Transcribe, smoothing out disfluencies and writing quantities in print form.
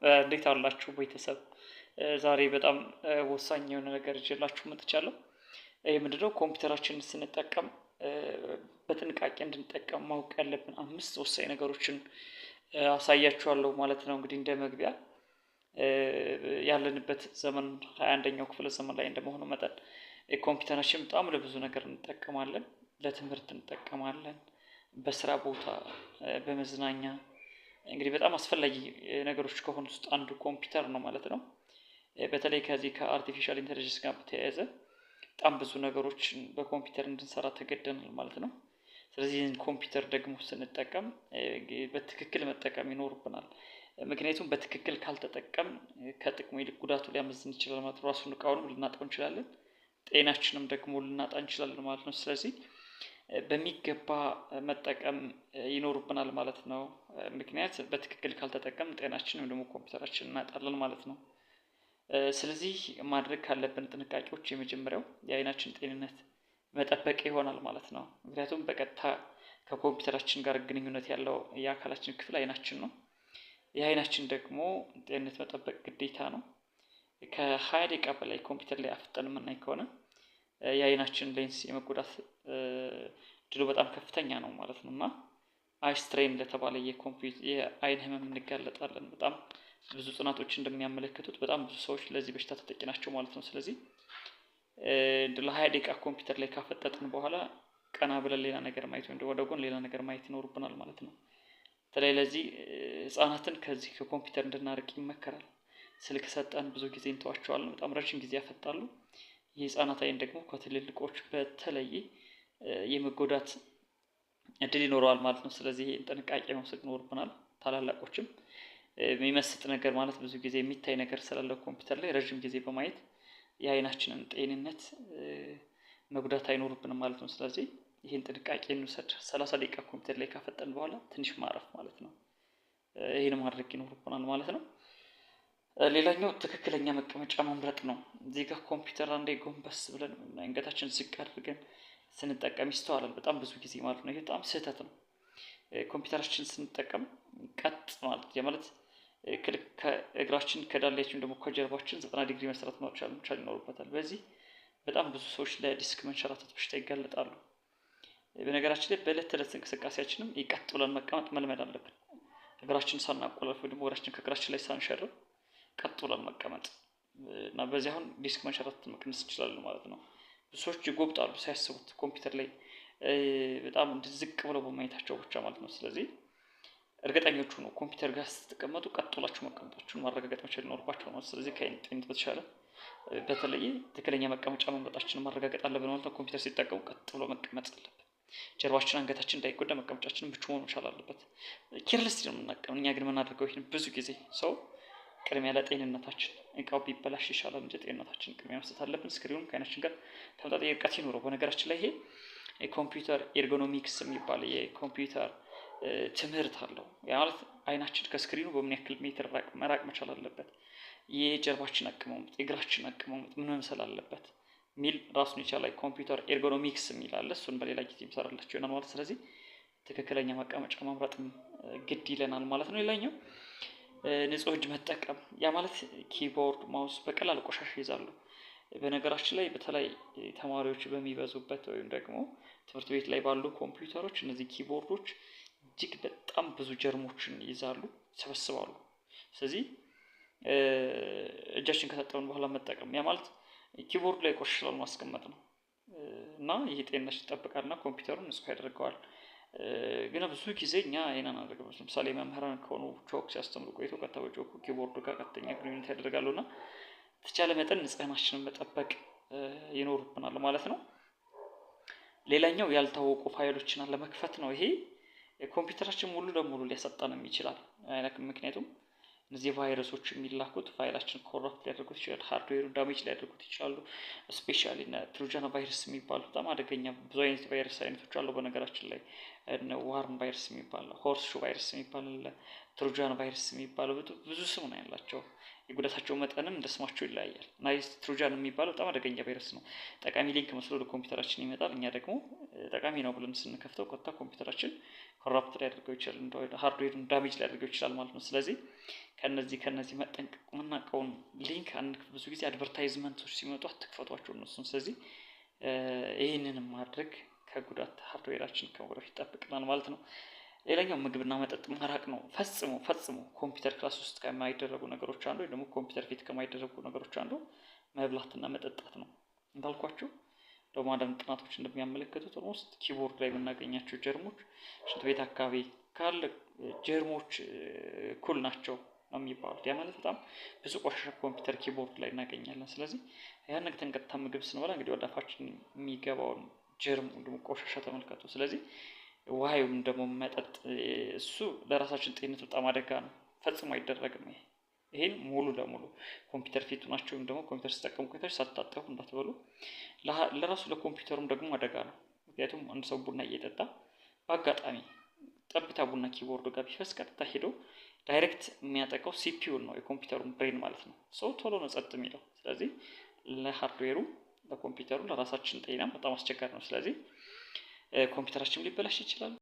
እንዴት አላችሁ ቤተሰብ? ዛሬ በጣም ወሳኝ የሆነ ነገር ይዤላችሁ መጥቻለሁ። ይህ ምንድነው? ኮምፒውተራችንን ስንጠቀም በጥንቃቄ እንድንጠቀም ማወቅ ያለብን 5 ወሳኝ ነገሮችን አሳያችኋለሁ ማለት ነው። እንግዲህ እንደ መግቢያ ያለንበት ዘመን 21ኛው ክፍለ ዘመን ላይ እንደመሆኑ መጠን ኮምፒውተራችን በጣም ለብዙ ነገር እንጠቀማለን። ለትምህርት እንጠቀማለን፣ በስራ ቦታ፣ በመዝናኛ እንግዲህ በጣም አስፈላጊ ነገሮች ከሆኑ ውስጥ አንዱ ኮምፒውተር ነው ማለት ነው። በተለይ ከዚህ ከአርቲፊሻል ኢንተለጀንስ ጋር በተያያዘ በጣም ብዙ ነገሮችን በኮምፒውተር እንድንሰራ ተገደናል ማለት ነው። ስለዚህ ይህን ኮምፒውተር ደግሞ ስንጠቀም በትክክል መጠቀም ይኖርብናል። ምክንያቱም በትክክል ካልተጠቀም ከጥቅሙ ይልቅ ጉዳቱ ሊያመዝን ይችላል ማለት ነው። ራሱን እቃውንም ልናጣው እንችላለን፣ ጤናችንም ደግሞ ልናጣ እንችላለን ማለት ነው። ስለዚህ በሚገባ መጠቀም ይኖርብናል ማለት ነው። ምክንያት በትክክል ካልተጠቀም ጤናችን ወይም ደግሞ ኮምፒውተራችን እናጣለን ማለት ነው። ስለዚህ ማድረግ ካለብን ጥንቃቄዎች የመጀመሪያው የአይናችን ጤንነት መጠበቅ ይሆናል ማለት ነው። ምክንያቱም በቀጥታ ከኮምፒውተራችን ጋር ግንኙነት ያለው የአካላችን ክፍል አይናችን ነው። የአይናችን ደግሞ ጤንነት መጠበቅ ግዴታ ነው። ከ20 ደቂቃ በላይ ኮምፒውተር ላይ አፍጠን የምናይ ከሆነ የአይናችን ሌንስ የመጎዳት እድሉ በጣም ከፍተኛ ነው ማለት ነው። እና አይ ስትሬን ለተባለ የአይን ህመም እንጋለጣለን። በጣም ብዙ ጥናቶች እንደሚያመለክቱት በጣም ብዙ ሰዎች ለዚህ በሽታ ተጠቂ ናቸው ማለት ነው። ስለዚህ ለ20 ደቂቃ ኮምፒውተር ላይ ካፈጠጥን በኋላ ቀና ብለን ሌላ ነገር ማየት ወይም ወደ ጎን ሌላ ነገር ማየት ይኖርብናል ማለት ነው። በተለይ ለዚህ ህጻናትን ከዚህ ከኮምፒውተር እንድናርቅ ይመከራል። ስልክ ሰጠን ብዙ ጊዜ እንተዋቸዋለን፣ በጣም ረጅም ጊዜ ያፈጣሉ። የህፃናት አይን ደግሞ ከትልልቆች በተለየ የመጎዳት እድል ይኖረዋል ማለት ነው። ስለዚህ ይሄን ጥንቃቄ መውሰድ ይኖርብናል። ታላላቆችም የሚመስጥ ነገር ማለት ብዙ ጊዜ የሚታይ ነገር ስላለው ኮምፒውተር ላይ ረጅም ጊዜ በማየት የአይናችንን ጤንነት መጉዳት አይኖርብንም ማለት ነው። ስለዚህ ይህን ጥንቃቄ እንውሰድ። 30 ደቂቃ ኮምፒውተር ላይ ካፈጠን በኋላ ትንሽ ማረፍ ማለት ነው። ይህን ማድረግ ይኖርብናል ማለት ነው። ሌላኛው ትክክለኛ መቀመጫ መምረጥ ነው። እዚህ ጋር ኮምፒውተር አንዴ ጎንበስ ብለን አንገታችን ዝቅ አድርገን ስንጠቀም ይስተዋላል በጣም ብዙ ጊዜ ማለት ነው። ይሄ በጣም ስህተት ነው። ኮምፒውተራችን ስንጠቀም ቀጥ ማለት ከእግራችን ከዳሌያችን ደግሞ ከጀርባችን 90 ዲግሪ መስራት መቻል ይኖርበታል። በዚህ በጣም ብዙ ሰዎች ለዲስክ መንሸራተት በሽታ ይጋለጣሉ። በነገራችን ላይ በዕለት ተዕለት እንቅስቃሴያችንም ቀጥ ብለን መቀመጥ መልመድ አለብን። እግራችን ሳናቆላልፍ ወይ ደግሞ እግራችን ከእግራችን ላይ ሳንሸርብ ቀጥ ብለን መቀመጥ እና በዚህ አሁን ዲስክ መንሸራተት መቀነስ እንችላለን ማለት ነው። ብዙ ሰዎች ይጎብጣሉ ሳያስቡት ኮምፒውተር ላይ በጣም ዝቅ ብለው በማየታቸው ብቻ ማለት ነው። ስለዚህ እርግጠኞች ሆነው ኮምፒውተር ጋር ስትቀመጡ ቀጥ ብላችሁ መቀመጣችሁን ማረጋገጥ መቻል ይኖርባችሁ ነው። ስለዚህ ከአይን ጤንነት በተሻለ በተለይ ትክክለኛ መቀመጫ መምረጣችንን ማረጋገጥ አለብን ማለት ነው። ኮምፒውተር ሲጠቀሙ ቀጥ ብሎ መቀመጥ አለብን። ጀርባችን አንገታችን እንዳይጎዳ መቀመጫችንን ምቹ መሆን መቻል አለበት። ኬርለስ ነው የምናቀመው። እኛ ግን የምናደርገው ይሄን ብዙ ጊዜ ሰው ቅድሚያ ለጤንነታችን እቃው ቢበላሽ ይሻላል እንጂ ጤንነታችን ቅድሚያ መስጠት አለብን። ስክሪኑም ከአይናችን ጋር ተመጣጣኝ ርቀት ይኖረው። በነገራችን ላይ ይሄ የኮምፒውተር ኤርጎኖሚክስ የሚባል የኮምፒውተር ትምህርት አለው። ያ ማለት አይናችን ከስክሪኑ በምን ያክል ሜትር መራቅ መቻል አለበት፣ የጀርባችን አቀማመጥ፣ የእግራችን አቀማመጥ ምን መምሰል አለበት ሚል ራሱን የቻለ ኮምፒውተር ኤርጎኖሚክስ የሚል አለ። እሱን በሌላ ጊዜ የሚሰራላችሁ ይሆናል ማለት። ስለዚህ ትክክለኛ መቀመጫ መምረጥም ግድ ይለናል ማለት ነው። ሌላኛው ንጹህ እጅ መጠቀም። ያ ማለት ኪቦርድ፣ ማውስ በቀላል ቆሻሻ ይዛሉ። በነገራችን ላይ በተለይ ተማሪዎች በሚበዙበት ወይም ደግሞ ትምህርት ቤት ላይ ባሉ ኮምፒውተሮች እነዚህ ኪቦርዶች እጅግ በጣም ብዙ ጀርሞችን ይይዛሉ፣ ይሰበስባሉ። ስለዚህ እጃችን ከታጠብን በኋላ መጠቀም ያ ማለት ኪቦርድ ላይ ቆሻሻ ማስቀመጥ ነው እና ይሄ ጤንነታችንን ይጠብቃልና ኮምፒውተሩን ንጹህ ያደርገዋል። ግን ብዙ ጊዜ እኛ ይሄንን አናደርግም። ለምሳሌ መምህራን ከሆኑ ቾክ ሲያስተምሩ ቆይቶ ቀጥታ በቾኩ ኪቦርዱ ጋር ቀጥተኛ ግንኙነት ያደርጋሉና ተቻለ መጠን ንጽህናችንን መጠበቅ ይኖርብናል ማለት ነው። ሌላኛው ያልታወቁ ፋይሎችን አለመክፈት ነው። ይሄ ኮምፒውተራችን ሙሉ ለሙሉ ሊያሳጣንም ይችላል። ምክንያቱም እነዚህ ቫይረሶች የሚላኩት ፋይላችን ኮረፕት ሊያደርጉት ይችላል፣ ሃርድዌሩ ዳሜጅ ሊያደርጉት ይችላሉ። ስፔሻሊ ትሮጃን ቫይረስ የሚባሉ በጣም አደገኛ ብዙ አይነት ቫይረስ አይነቶች አሉ። በነገራችን ላይ ዋርም ቫይረስ የሚባል፣ ሆርስ ሹ ቫይረስ የሚባል፣ ትሮጃን ቫይረስ የሚባለው ብዙ ስም ነው ያላቸው። የጉዳታቸው መጠንም እንደ ስማቸው ይለያያል። እና ትሮጃን የሚባለው በጣም አደገኛ ቫይረስ ነው። ጠቃሚ ሊንክ መስሎ ወደ ኮምፒውተራችን ይመጣል። እኛ ደግሞ ጠቃሚ ነው ብለን ስንከፍተው ቀጥታ ኮምፒውተራችን ኮራፕት ሊያደርገው ይችላል፣ ሃርድዌሩን ዳሜጅ ሊያደርገው ይችላል ማለት ነው። ስለዚህ ከነዚህ መጠንቀቅ የምናውቀውን ሊንክ ብዙ ጊዜ አድቨርታይዝመንቶች ሲመጡ አትክፈቷቸው እነሱን። ስለዚህ ይህንንም ማድረግ ከጉዳት ሃርድዌራችን ከመጉዳት ይጠብቅናል ማለት ነው። ሌላኛው ምግብና መጠጥ ማራቅ ነው። ፈጽሞ ኮምፒውተር ክላስ ውስጥ ከማይደረጉ ነገሮች አንዱ ወይ ደግሞ ኮምፒውተር ፊት ከማይደረጉ ነገሮች አንዱ መብላትና መጠጣት ነው። እንዳልኳቸው ደግሞ አንዳንድ ጥናቶች እንደሚያመለክቱት ኦልሞስት ኪቦርድ ላይ የምናገኛቸው ጀርሞች ሽንት ቤት አካባቢ ካለ ጀርሞች እኩል ናቸው ነው የሚባሉት። ያ ማለት በጣም ብዙ ቆሻሻ ኮምፒውተር ኪቦርድ ላይ እናገኛለን። ስለዚህ ያን ነገር ቀጥታ ምግብ ስንበላ እንግዲህ ወደ አፋችን የሚገባውን ጀርም ደግሞ ቆሻሻ ተመልከቱ። ስለዚህ ውሃውን ደግሞ መጠጥ እሱ ለራሳችን ጤንነት በጣም አደጋ ነው፣ ፈጽሞ አይደረግም። ይሄን ሙሉ ለሙሉ ኮምፒውተር ፊቱ ናቸው ወይም ደግሞ ኮምፒውተር ሲጠቀሙ ቆይታችሁ ሳታጠቡ እንዳትበሉ። ለራሱ ለኮምፒውተሩም ደግሞ አደጋ ነው። ምክንያቱም አንድ ሰው ቡና እየጠጣ በአጋጣሚ ጠብታ ቡና ኪቦርዱ ጋር ቢፈስ ቀጥታ ሄዶ ዳይሬክት የሚያጠቃው ሲፒዩን ነው፣ የኮምፒውተሩን ብሬን ማለት ነው። ሰው ቶሎ ነው ጸጥ የሚለው። ስለዚህ ለሃርድዌሩ ለኮምፒውተሩ ለራሳችን ጤና በጣም አስቸጋሪ ነው። ስለዚህ ኮምፒውተራችን ሊበላሽ ይችላል።